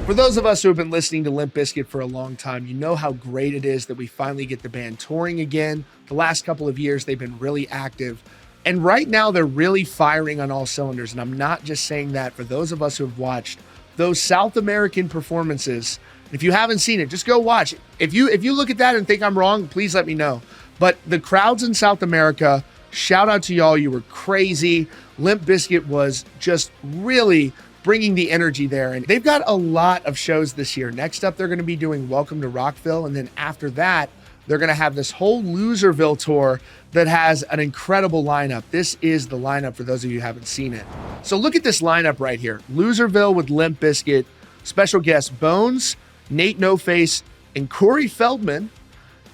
For those of us who have been listening to Limp Bizkit for a long time, you know how great it is that we finally get the band touring again. The last couple of years, they've been really active. And right now, they're really firing on all cylinders. And I'm not just saying that for those of us who have watched those South American performances. If you haven't seen it, just go watch it. If you look at that and think I'm wrong, please let me know. But the crowds in South America, shout out to y'all. You were crazy. Limp Bizkit was just really bringing the energy there. And they've got a lot of shows this year. Next up, they're going to be doing Welcome to Rockville. And then after that, they're going to have this whole Loserville tour that has an incredible lineup. This is the lineup for those of you who haven't seen it. So look at this lineup right here. Loserville with Limp Bizkit, special guests Bones, Nate No Face, and Corey Feldman,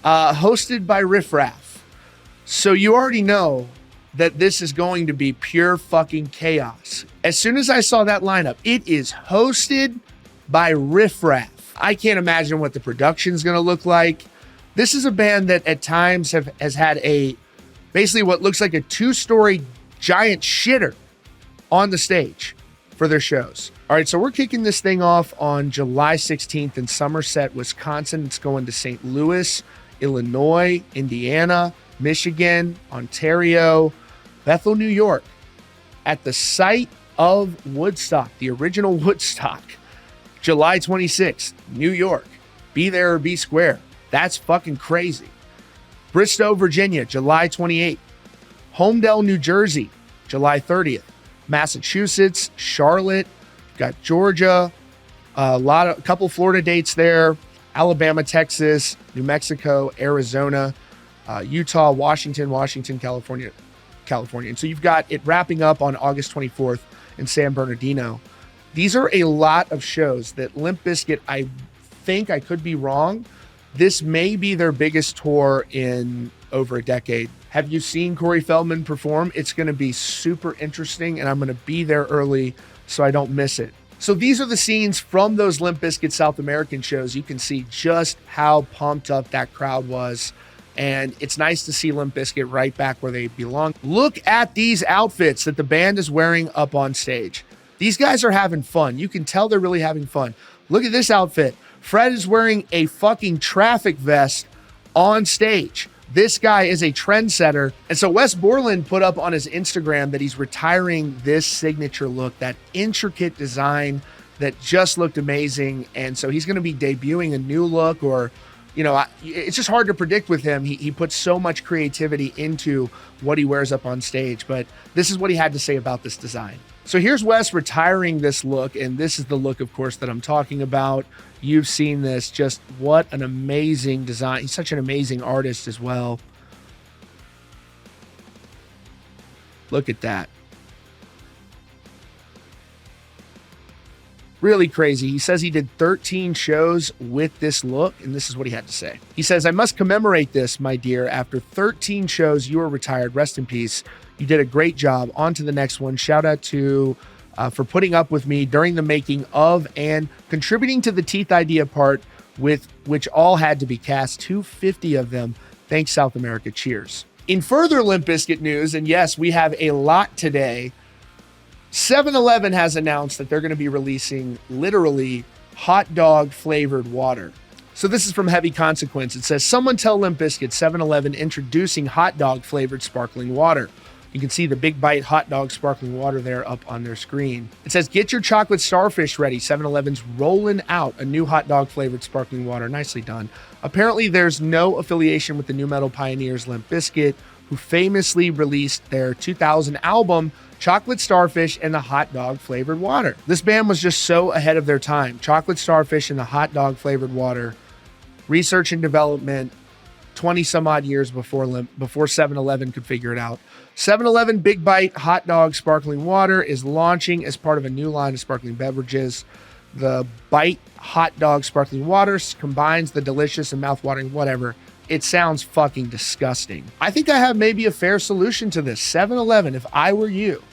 hosted by Riff Raff. So you already know that this is going to be pure fucking chaos. As soon as I saw that lineup, it is hosted by Riff Raff. I can't imagine what the production's going to look like. This is a band that at times has had basically what looks like a 2-story giant shitter on the stage for their shows. All right, so we're kicking this thing off on July 16th in Somerset, Wisconsin. It's going to St. Louis, Illinois, Indiana, Michigan, Ontario, Bethel, New York, at the site of Woodstock, the original Woodstock. July 26th, New York. Be there or be square. That's fucking crazy. Bristow, Virginia, July 28th. Homedale, New Jersey, July 30th. Massachusetts, Charlotte, got Georgia, a couple Florida dates there. Alabama, Texas, New Mexico, Arizona, Utah, Washington, California. And so you've got it wrapping up on August 24th in San Bernardino. These are a lot of shows that Limp Bizkit, I think, I could be wrong, this may be their biggest tour in over a decade. Have you seen Corey Feldman perform? It's going to be super interesting, and I'm going to be there early so I don't miss it. So these are the scenes from those Limp Bizkit South American shows. You can see just how pumped up that crowd was. And it's nice to see Limp Bizkit right back where they belong. Look at these outfits that the band is wearing up on stage. These guys are having fun. You can tell they're really having fun. Look at this outfit. Fred is wearing a fucking traffic vest on stage. This guy is a trendsetter. And so Wes Borland put up on his Instagram that he's retiring this signature look, that intricate design that just looked amazing. And so he's going to be debuting a new look, or it's just hard to predict with him. He puts so much creativity into what he wears up on stage, but this is what he had to say about this design. So here's Wes retiring this look, and this is the look, of course, that I'm talking about. You've seen this. Just what an amazing design. He's such an amazing artist as well. Look at that. Really crazy. He says he did 13 shows with this look, and this is what he had to say. He says, "I must commemorate this, my dear. After 13 shows, you are retired. Rest in peace. You did a great job. On to the next one. Shout out to for putting up with me during the making of and contributing to the teeth idea part, with which all had to be cast. 250 of them. Thanks, South America. Cheers." In further Limp Bizkit news, and yes, we have a lot today, 7-Eleven has announced that they're going to be releasing literally hot dog flavored water. So this is from Heavy Consequence. It says, "Someone tell Limp Bizkit 7-Eleven introducing hot dog flavored sparkling water." You can see the Big Bite hot dog sparkling water there up on their screen. It says, "Get your chocolate starfish ready. 7-Eleven's rolling out a new hot dog flavored sparkling water." Nicely done. Apparently there's no affiliation with the nu metal pioneers Limp Bizkit, who famously released their 2000 album Chocolate Starfish and the hot dog flavored water. This band was just so ahead of their time. Chocolate Starfish and the hot dog flavored water, research and development, 20 some odd years before 7-Eleven could figure it out. 7-Eleven Big Bite hot dog sparkling water is launching as part of a new line of sparkling beverages. The Bite hot dog sparkling water combines the delicious and mouth-watering whatever. It sounds fucking disgusting. I think I have maybe a fair solution to this. 7-Eleven, if I were you,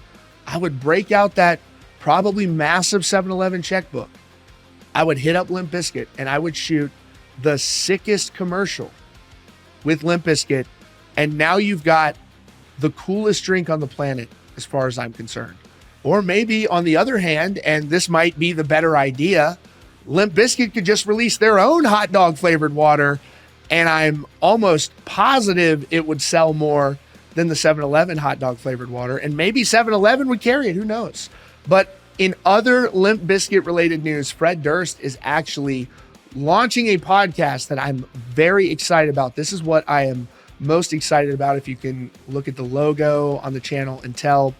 I would break out that probably massive 7-Eleven checkbook. I would hit up Limp Bizkit and I would shoot the sickest commercial with Limp Bizkit. And now you've got the coolest drink on the planet as far as I'm concerned. Or maybe on the other hand, and this might be the better idea, Limp Bizkit could just release their own hot dog flavored water, and I'm almost positive it would sell more than the 7-Eleven hot dog flavored water, and maybe 7-Eleven would carry it, who knows. But in other Limp Bizkit related news, Fred Durst is actually launching a podcast that I'm very excited about. This is what I am most excited about. If you can look at the logo on the channel and tell,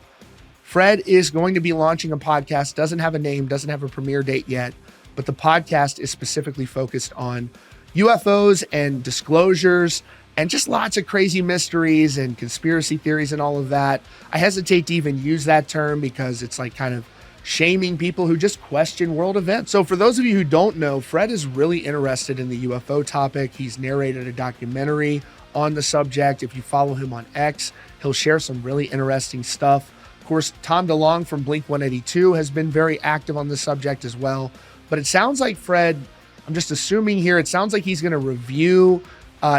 Fred is going to be launching a podcast, doesn't have a name, doesn't have a premiere date yet, but the podcast is specifically focused on UFOs and disclosures and just lots of crazy mysteries and conspiracy theories and all of that. I hesitate to even use that term because it's like kind of shaming people who just question world events. So for those of you who don't know, Fred is really interested in the UFO topic. He's narrated a documentary on the subject. If you follow him on X, he'll share some really interesting stuff. Of course, Tom DeLonge from Blink-182 has been very active on the subject as well. But it sounds like Fred, I'm just assuming here, it sounds like he's going to review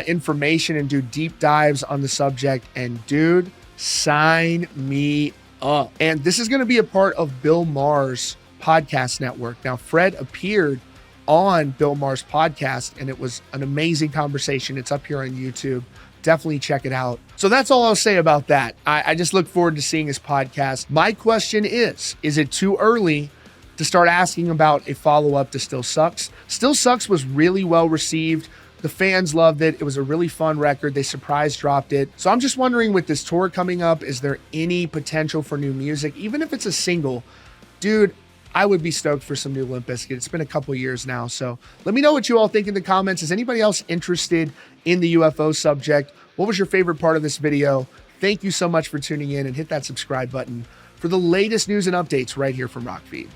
information and do deep dives on the subject. And dude, sign me up. And this is going to be a part of Bill Maher's podcast network. Now, Fred appeared on Bill Maher's podcast, and it was an amazing conversation. It's up here on YouTube. Definitely check it out. So that's all I'll say about that. I just look forward to seeing his podcast. My question is it too early to start asking about a follow-up to Still Sucks? Still Sucks was really well received. The fans loved it. It was a really fun record. They surprise dropped it. So I'm just wondering, with this tour coming up, is there any potential for new music? Even if it's a single, dude, I would be stoked for some new Limp Bizkit. It's been a couple years now. So let me know what you all think in the comments. Is anybody else interested in the UFO subject? What was your favorite part of this video? Thank you so much for tuning in, and hit that subscribe button for the latest news and updates right here from Rockfeed.